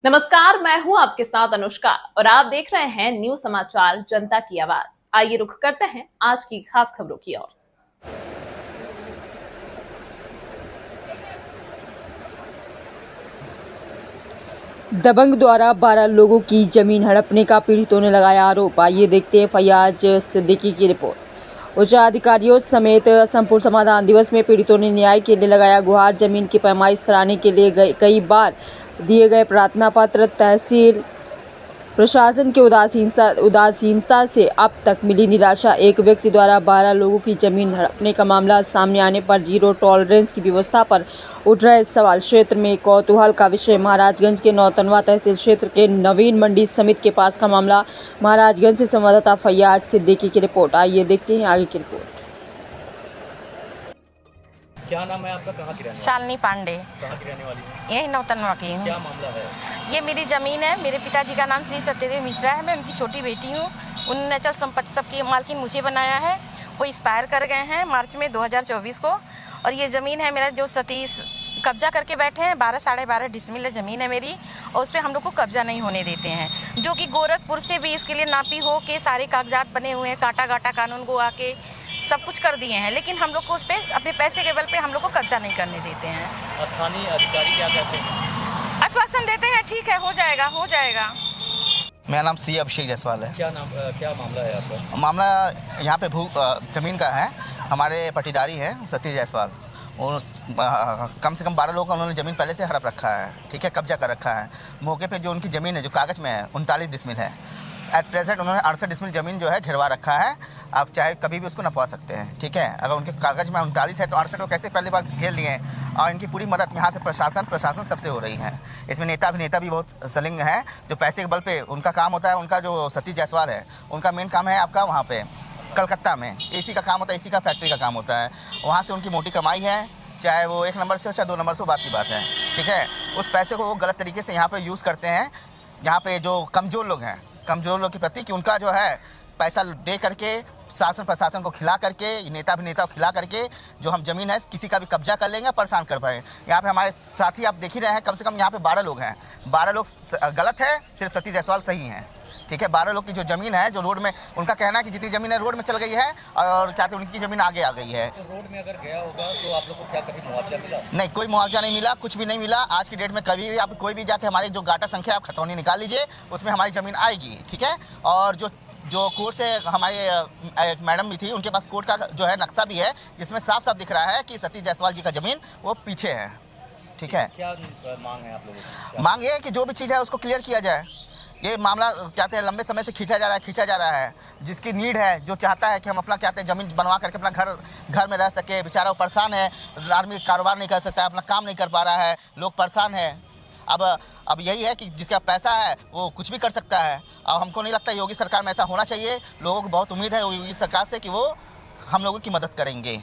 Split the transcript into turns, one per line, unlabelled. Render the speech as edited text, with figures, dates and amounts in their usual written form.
नमस्कार, मैं हूं आपके साथ अनुष्का और आप देख रहे हैं न्यूज समाचार जनता की आवाज। आइए रुख करते हैं आज की खास खबरों की ओर।
दबंग द्वारा 12 लोगों की जमीन हड़पने का पीड़ितों ने लगाया आरोप। आइए देखते हैं फैयाज सिद्दीकी की रिपोर्ट। उच्च अधिकारियों समेत संपूर्ण समाधान दिवस में पीड़ितों ने न्याय के लिए लगाया गुहार। जमीन की पैमाइश कराने के लिए कई बार दिए गए प्रार्थना पत्र तहसील प्रशासन के उदासीनता से अब तक मिली निराशा। एक व्यक्ति द्वारा 12 लोगों की जमीन हड़पने का मामला सामने आने पर जीरो टॉलरेंस की व्यवस्था पर उठ रहे सवाल क्षेत्र में कौतूहल का विषय। महाराजगंज के नौतनवा तहसील क्षेत्र के नवीन मंडी समिति के पास का मामला। महाराजगंज से संवाददाता फैयाज सिद्दीकी की रिपोर्ट। आइए देखते हैं आगे की रिपोर्ट।
क्या नाम है आपका? कहाँ की रहने
शालिनी पांडे।
कहाँ की रहने वाली है?
यही नौतनवा की हूँ।
क्या मामला है?
ये मेरी ज़मीन है। मेरे पिताजी का नाम श्री सत्यदेव मिश्रा है। मैं उनकी छोटी बेटी हूँ। उन्होंने अचल संपत्ति सबकी मालकिन मुझे बनाया है। वो एक्सपायर कर गए हैं मार्च में 2024 को। और ये ज़मीन है मेरा जो सतीश कब्जा करके बैठे हैं। 12-12.5 डिसमिल ज़मीन है मेरी और उस पर हम लोग को कब्जा नहीं होने देते हैं, जो कि गोरखपुर से भी इसके लिए नापी हो के सारे कागजात बने हुए हैं, काटा गाटा कानून को आके सब कुछ कर दिए हैं, लेकिन हम लोग को उस पर अपने पैसे के बल पे हम लोग को कब्जा नहीं करने देते हैं।
स्थानीय अधिकारी क्या कहते हैं?
आश्वासन देते हैं ठीक है, हो जाएगा हो जाएगा।
मेरा नाम सी अभिषेक जायसवाल है।
क्या मामला है आपका?
मामला यहाँ पे ज़मीन का है। हमारे पटीदारी हैं सतीश जायसवाल। और कम से कम 12 लोगों का उन्होंने ज़मीन पहले से हड़प रखा है, ठीक है, कब्जा कर रखा है। मौके पे जो उनकी ज़मीन है जो कागज़ में है 39 डिसमिल है। एट प्रेजेंट उन्होंने 68 डिसमिल ज़मीन जो है घिरवा रखा है। आप चाहे कभी भी उसको नपवा सकते हैं, ठीक है। अगर उनके कागज़ में 39 है तो 68 को कैसे पहली बार घेर लिए हैं। और इनकी पूरी मदद यहाँ से प्रशासन सबसे हो रही है। इसमें नेता भी बहुत संलग्न है। जो पैसे के बल पे उनका काम होता है। उनका जो सतीश जायसवाल है उनका मेन काम है आपका वहाँ पे कलकत्ता में एसी का काम होता है, एसी का फैक्ट्री का काम होता है। वहाँ से उनकी मोटी कमाई है, चाहे वो 1 नंबर से हो चाहे 2 नंबर से हो, बात की बात है, ठीक है। उस पैसे को वो गलत तरीके से यहाँ पे यूज़ करते हैं। यहाँ पे जो कमज़ोर लोग हैं, कमज़ोर लोग के प्रति कि उनका जो है पैसा दे करके शासन प्रशासन को खिला करके, नेता को खिला करके जो हम ज़मीन है किसी का भी कब्जा कर लेंगे, परेशान कर पाए। यहाँ पे हमारे साथी आप देख ही रहे हैं, कम से कम यहाँ पे 12 लोग हैं। 12 लोग गलत है, सिर्फ सतीश जायसवाल सही हैं, ठीक है। 12 लोग की जो ज़मीन है जो रोड में, उनका कहना है कि जितनी ज़मीन है रोड में चल गई है और क्या उनकी ज़मीन आगे आ गई है।
तो रोड में अगर गया होगा तो आप लोग को क्या कभी मुआवजा मिला?
नहीं, कोई मुआवजा नहीं मिला, कुछ भी नहीं मिला। आज की डेट में कभी भी आप कोई भी जाके हमारी जो गाटा संख्या आप खतौनी निकाल लीजिए, उसमें हमारी ज़मीन आएगी, ठीक है। और जो कोर्ट से हमारे एक मैडम भी थी, उनके पास कोर्ट का जो है नक्शा भी है, जिसमें साफ साफ दिख रहा है कि सतीश जायसवाल जी का ज़मीन वो पीछे है, ठीक है।
क्या मांग है आप लोगों की?
मांग ये है कि जो भी चीज़ है उसको क्लियर किया जाए। ये मामला कहते हैं लंबे समय से खींचा जा रहा है। जिसकी नीड है, जो चाहता है कि हम अपना कहते हैं ज़मीन बनवा करके अपना घर में रह सके, बेचारा वो परेशान है। आदमी कारोबार नहीं कर सकता है, अपना काम नहीं कर पा रहा है, लोग परेशान है। अब यही है कि जिसका पैसा है वो कुछ भी कर सकता है। अब हमको नहीं लगता योगी सरकार में ऐसा होना चाहिए। लोगों को बहुत उम्मीद है योगी सरकार से कि वो हम लोगों की मदद करेंगे।